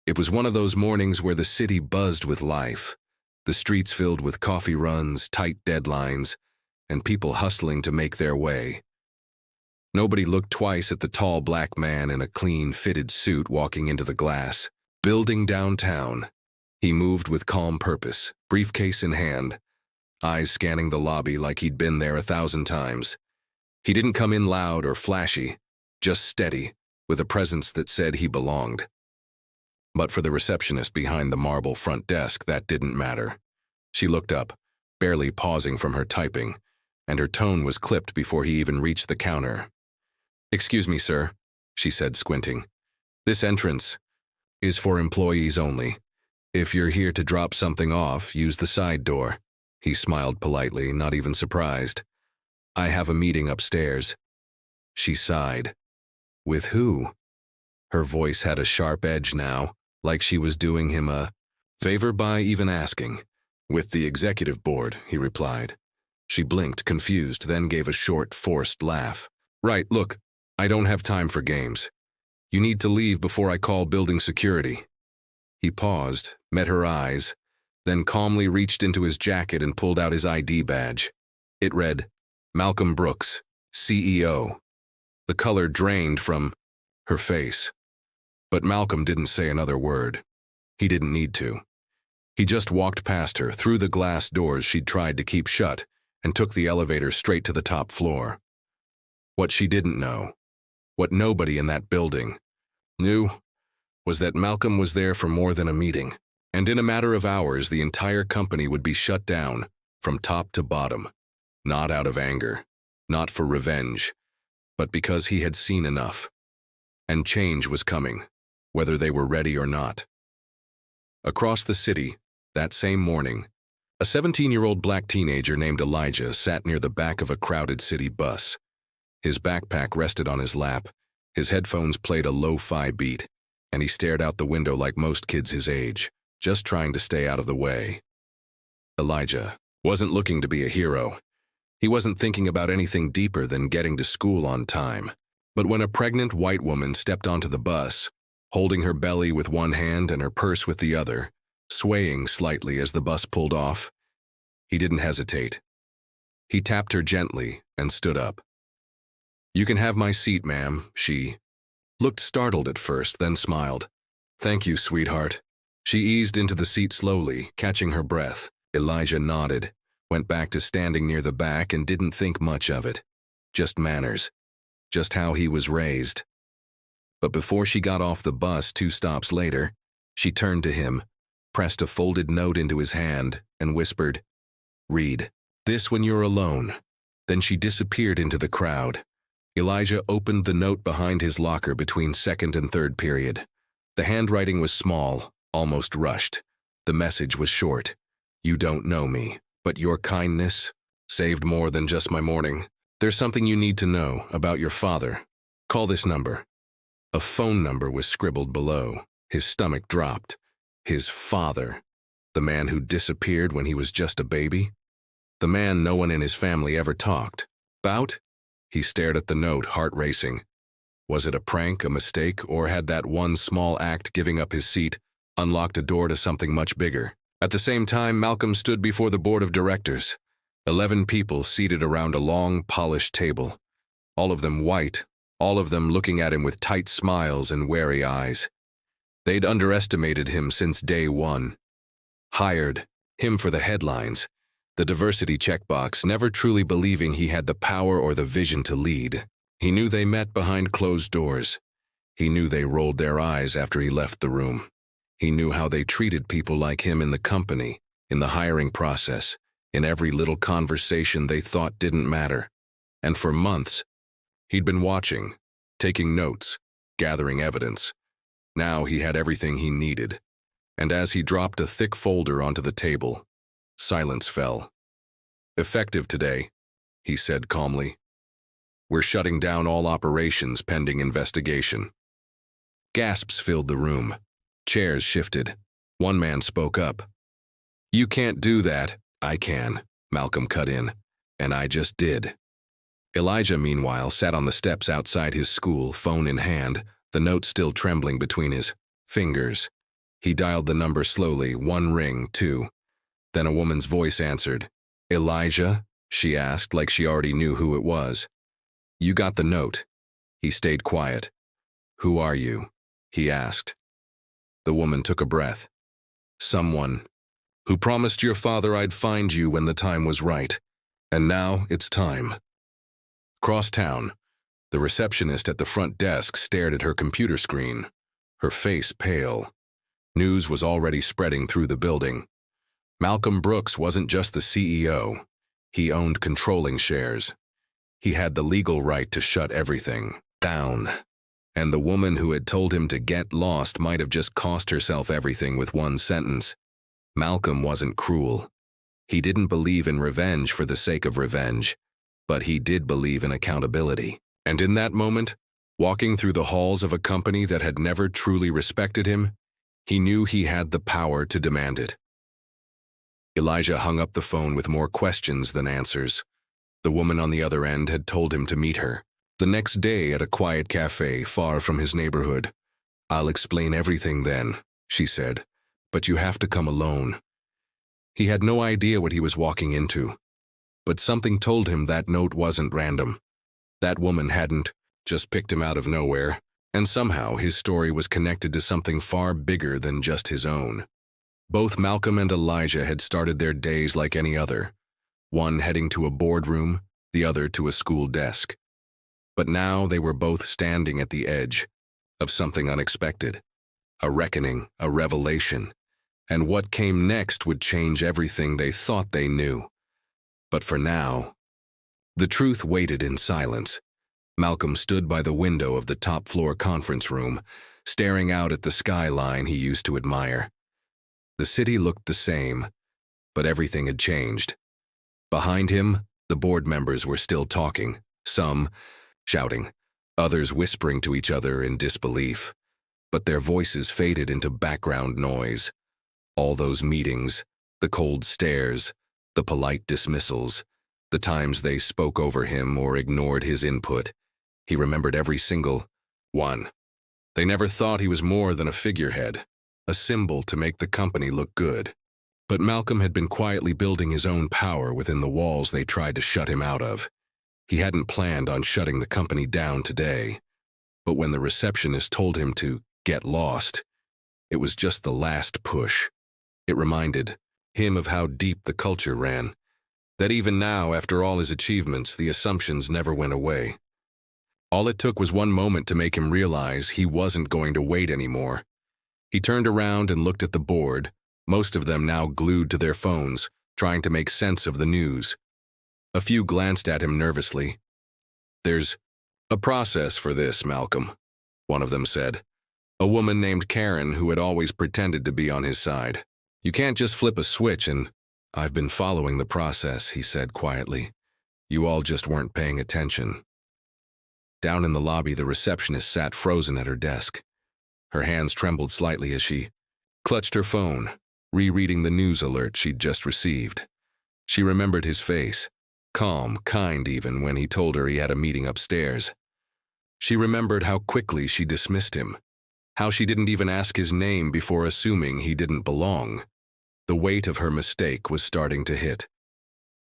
It was one of those mornings where the city buzzed with life, the streets filled with coffee runs, tight deadlines, and people hustling to make their way. Nobody looked twice at the tall black man in a clean, fitted suit walking into the glass building downtown. He moved with calm purpose, briefcase in hand, eyes scanning the lobby like he'd been there 1,000 times. He didn't come in loud or flashy, just steady, with a presence that said he belonged. But for the receptionist behind the marble front desk, that didn't matter. She looked up, barely pausing from her typing, and her tone was clipped before he even reached the counter. "Excuse me, sir," she said, squinting. "This entrance is for employees only. If you're here to drop something off, use the side door." He smiled politely, not even surprised. "I have a meeting upstairs." She sighed. With who? Her voice had a sharp edge now, like she was doing him a favor by even asking. "With the executive board," he replied. She blinked, confused, then gave a short, forced laugh. "Right, look, I don't have time for games. You need to leave before I call building security." He paused, met her eyes, then calmly reached into his jacket and pulled out his ID badge. It read, "Malcolm Brooks, CEO." The color drained from her face. But Malcolm didn't say another word. He didn't need to. He just walked past her, through the glass doors she'd tried to keep shut, and took the elevator straight to the top floor. What she didn't know, what nobody in that building knew, was that Malcolm was there for more than a meeting, and in a matter of hours the entire company would be shut down, from top to bottom. Not out of anger, not for revenge, but because he had seen enough. And change was coming, whether they were ready or not. Across the city, that same morning, a 17-year-old black teenager named Elijah sat near the back of a crowded city bus. His backpack rested on his lap, his headphones played a lo-fi beat, and he stared out the window like most kids his age, just trying to stay out of the way. Elijah wasn't looking to be a hero. He wasn't thinking about anything deeper than getting to school on time. But when a pregnant white woman stepped onto the bus, holding her belly with one hand and her purse with the other, swaying slightly as the bus pulled off, he didn't hesitate. He tapped her gently and stood up. "You can have my seat, ma'am," she looked startled at first, then smiled. "Thank you, sweetheart." She eased into the seat slowly, catching her breath. Elijah nodded, went back to standing near the back and didn't think much of it. Just manners. Just how he was raised. But before she got off the bus 2 stops later, she turned to him, pressed a folded note into his hand, and whispered, "Read this when you're alone." Then she disappeared into the crowd. Elijah opened the note behind his locker between second and third period. The handwriting was small, almost rushed. The message was short. "You don't know me, but your kindness saved more than just my morning. There's something you need to know about your father. Call this number." A phone number was scribbled below. His stomach dropped. His father. The man who disappeared when he was just a baby. The man no one in his family ever talked about. He stared at the note, heart racing. Was it a prank, a mistake, or had that one small act, giving up his seat, unlocked a door to something much bigger? At the same time, Malcolm stood before the board of directors. 11 people seated around a long, polished table. All of them white, all of them looking at him with tight smiles and wary eyes. They'd underestimated him since day one. Hired him for the headlines, the diversity checkbox, never truly believing he had the power or the vision to lead. He knew they met behind closed doors. He knew they rolled their eyes after he left the room. He knew how they treated people like him in the company, in the hiring process, in every little conversation they thought didn't matter. And for months, he'd been watching, taking notes, gathering evidence. Now he had everything he needed. And as he dropped a thick folder onto the table, silence fell. "Effective today," he said calmly. "We're shutting down all operations pending investigation." Gasps filled the room. Chairs shifted. One man spoke up. "You can't do that." "I can," Malcolm cut in. "And I just did." Elijah, meanwhile, sat on the steps outside his school, phone in hand, the note still trembling between his fingers. He dialed the number slowly, one ring, two. Then a woman's voice answered. "Elijah?" she asked, like she already knew who it was. "You got the note." He stayed quiet. "Who are you?" he asked. The woman took a breath. "Someone who promised your father I'd find you when the time was right. And now it's time." Across town, the receptionist at the front desk stared at her computer screen, her face pale. News was already spreading through the building. Malcolm Brooks wasn't just the CEO. He owned controlling shares. He had the legal right to shut everything down. And the woman who had told him to get lost might have just cost herself everything with one sentence. Malcolm wasn't cruel. He didn't believe in revenge for the sake of revenge, but he did believe in accountability. And in that moment, walking through the halls of a company that had never truly respected him, he knew he had the power to demand it. Elijah hung up the phone with more questions than answers. The woman on the other end had told him to meet her the next day at a quiet cafe far from his neighborhood. "I'll explain everything then," she said, "but you have to come alone." He had no idea what he was walking into, but something told him that note wasn't random. That woman hadn't just picked him out of nowhere, and somehow his story was connected to something far bigger than just his own. Both Malcolm and Elijah had started their days like any other, one heading to a boardroom, the other to a school desk. But now they were both standing at the edge of something unexpected, a reckoning, a revelation, and what came next would change everything they thought they knew. But for now, the truth waited in silence. Malcolm stood by the window of the top-floor conference room, staring out at the skyline he used to admire. The city looked the same, but everything had changed. Behind him, the board members were still talking, some shouting, others whispering to each other in disbelief. But their voices faded into background noise. All those meetings, the cold stares, the polite dismissals, the times they spoke over him or ignored his input. He remembered every single one. They never thought he was more than a figurehead, a symbol to make the company look good. But Malcolm had been quietly building his own power within the walls they tried to shut him out of. He hadn't planned on shutting the company down today. But when the receptionist told him to get lost, it was just the last push. It reminded him of how deep the culture ran, that even now, after all his achievements, the assumptions never went away. All it took was one moment to make him realize he wasn't going to wait anymore. He turned around and looked at the board, most of them now glued to their phones, trying to make sense of the news. A few glanced at him nervously. "There's a process for this, Malcolm," one of them said. A woman named Karen who had always pretended to be on his side. "You can't just flip a switch and—" "I've been following the process," he said quietly. "You all just weren't paying attention." Down in the lobby, the receptionist sat frozen at her desk. Her hands trembled slightly as she clutched her phone, rereading the news alert she'd just received. She remembered his face, calm, kind even when he told her he had a meeting upstairs. She remembered how quickly she dismissed him, how she didn't even ask his name before assuming he didn't belong. The weight of her mistake was starting to hit.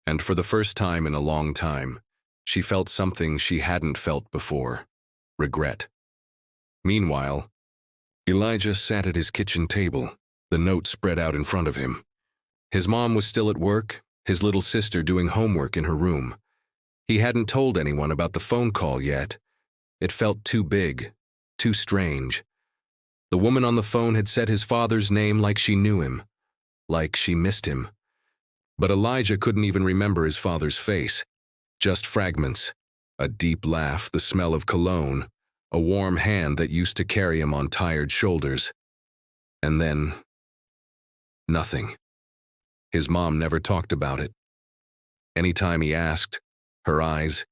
And for the first time in a long time, she felt something she hadn't felt before: regret. Meanwhile, Elijah sat at his kitchen table, the note spread out in front of him. His mom was still at work, his little sister doing homework in her room. He hadn't told anyone about the phone call yet. It felt too big, too strange. The woman on the phone had said his father's name like she knew him, like she missed him. But Elijah couldn't even remember his father's face. Just fragments, a deep laugh, the smell of cologne, a warm hand that used to carry him on tired shoulders. And then, nothing. His mom never talked about it. Anytime he asked, her eyes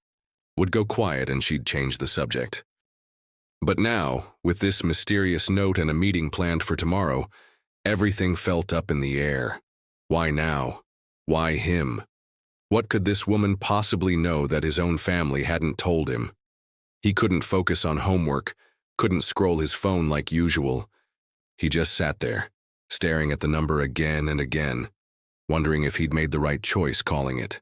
would go quiet and she'd change the subject. But now, with this mysterious note and a meeting planned for tomorrow, everything felt up in the air. Why now? Why him? What could this woman possibly know that his own family hadn't told him? He couldn't focus on homework, couldn't scroll his phone like usual. He just sat there, staring at the number again and again, wondering if he'd made the right choice calling it.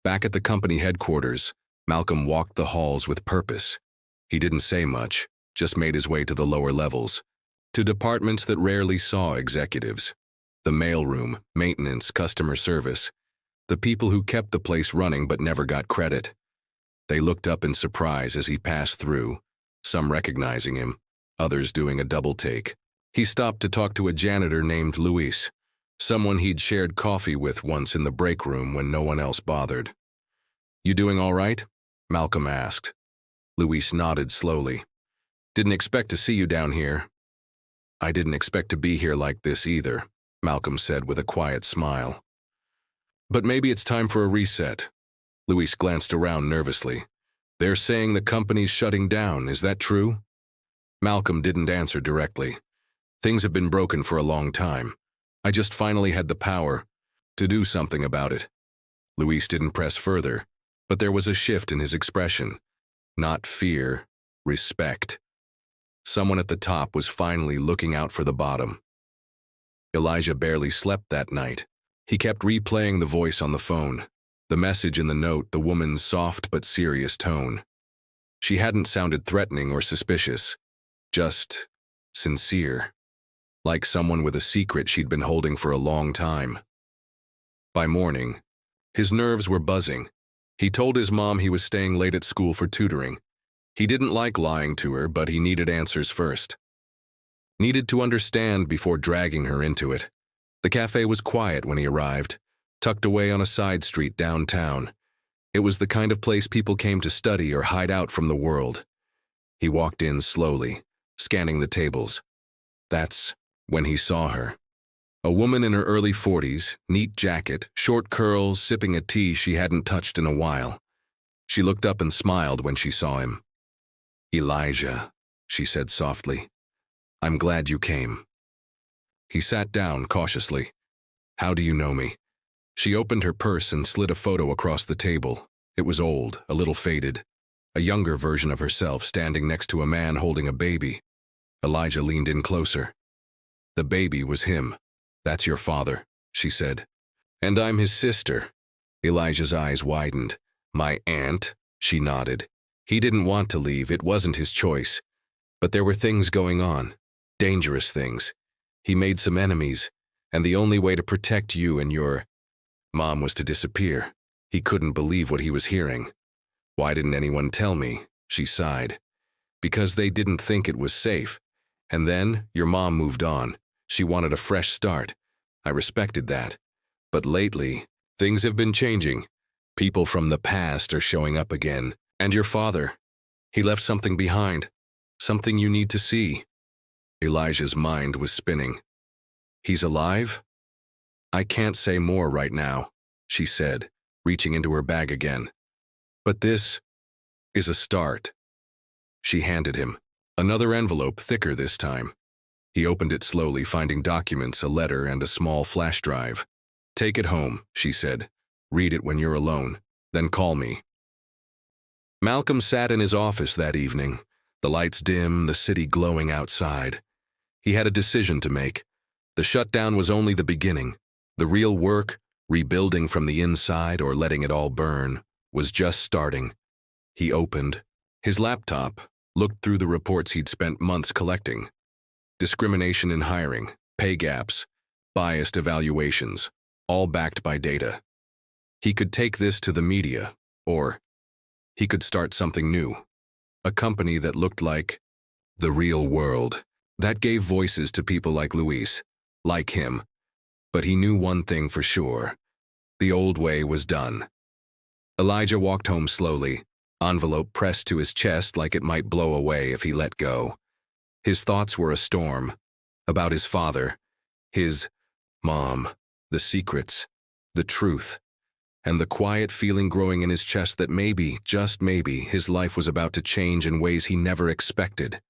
Back at the company headquarters, Malcolm walked the halls with purpose. He didn't say much, just made his way to the lower levels, to departments that rarely saw executives. The mailroom, maintenance, customer service, the people who kept the place running but never got credit. They looked up in surprise as he passed through, some recognizing him, others doing a double take. He stopped to talk to a janitor named Luis, someone he'd shared coffee with once in the break room when no one else bothered. "You doing all right?" Malcolm asked. Luis nodded slowly. "Didn't expect to see you down here." "I didn't expect to be here like this either," Malcolm said with a quiet smile. "But maybe it's time for a reset." Luis glanced around nervously. "They're saying the company's shutting down, is that true?" Malcolm didn't answer directly. "Things have been broken for a long time. I just finally had the power to do something about it." Luis didn't press further, but there was a shift in his expression. Not fear, respect. Someone at the top was finally looking out for the bottom. Elijah barely slept that night. He kept replaying the voice on the phone, the message in the note, the woman's soft but serious tone. She hadn't sounded threatening or suspicious, just sincere, like someone with a secret she'd been holding for a long time. By morning, his nerves were buzzing. He told his mom he was staying late at school for tutoring. He didn't like lying to her, but he needed answers first. Needed to understand before dragging her into it. The cafe was quiet when he arrived, tucked away on a side street downtown. It was the kind of place people came to study or hide out from the world. He walked in slowly, scanning the tables. That's when he saw her. A woman in her early 40s, neat jacket, short curls, sipping a tea she hadn't touched in a while. She looked up and smiled when she saw him. "Elijah," she said softly. "I'm glad you came." He sat down cautiously. "How do you know me?" She opened her purse and slid a photo across the table. It was old, a little faded. A younger version of herself standing next to a man holding a baby. Elijah leaned in closer. "The baby was him. That's your father," she said. "And I'm his sister." Elijah's eyes widened. "My aunt?" She nodded. He didn't want to leave, it wasn't his choice. But there were things going on. Dangerous things. He made some enemies, and the only way to protect you and your mom was to disappear. He couldn't believe what he was hearing. "Why didn't anyone tell me?" She sighed. "Because they didn't think it was safe. And then your mom moved on. She wanted a fresh start. I respected that. But lately, things have been changing. People from the past are showing up again. And your father. He left something behind. Something you need to see." Elijah's mind was spinning. "He's alive?" "I can't say more right now," she said, reaching into her bag again. "But this is a start." She handed him another envelope, thicker this time. He opened it slowly, finding documents, a letter, and a small flash drive. "Take it home," she said. "Read it when you're alone. Then call me." Malcolm sat in his office that evening, the lights dim, the city glowing outside. He had a decision to make. The shutdown was only the beginning. The real work, rebuilding from the inside or letting it all burn, was just starting. He opened his laptop, looked through the reports he'd spent months collecting. Discrimination in hiring, pay gaps, biased evaluations, all backed by data. He could take this to the media, or he could start something new. A company that looked like the real world, that gave voices to people like Luis, like him. But he knew one thing for sure. The old way was done. Elijah walked home slowly, envelope pressed to his chest like it might blow away if he let go. His thoughts were a storm. About his father, his mom, the secrets, the truth, and the quiet feeling growing in his chest that maybe, just maybe, his life was about to change in ways he never expected.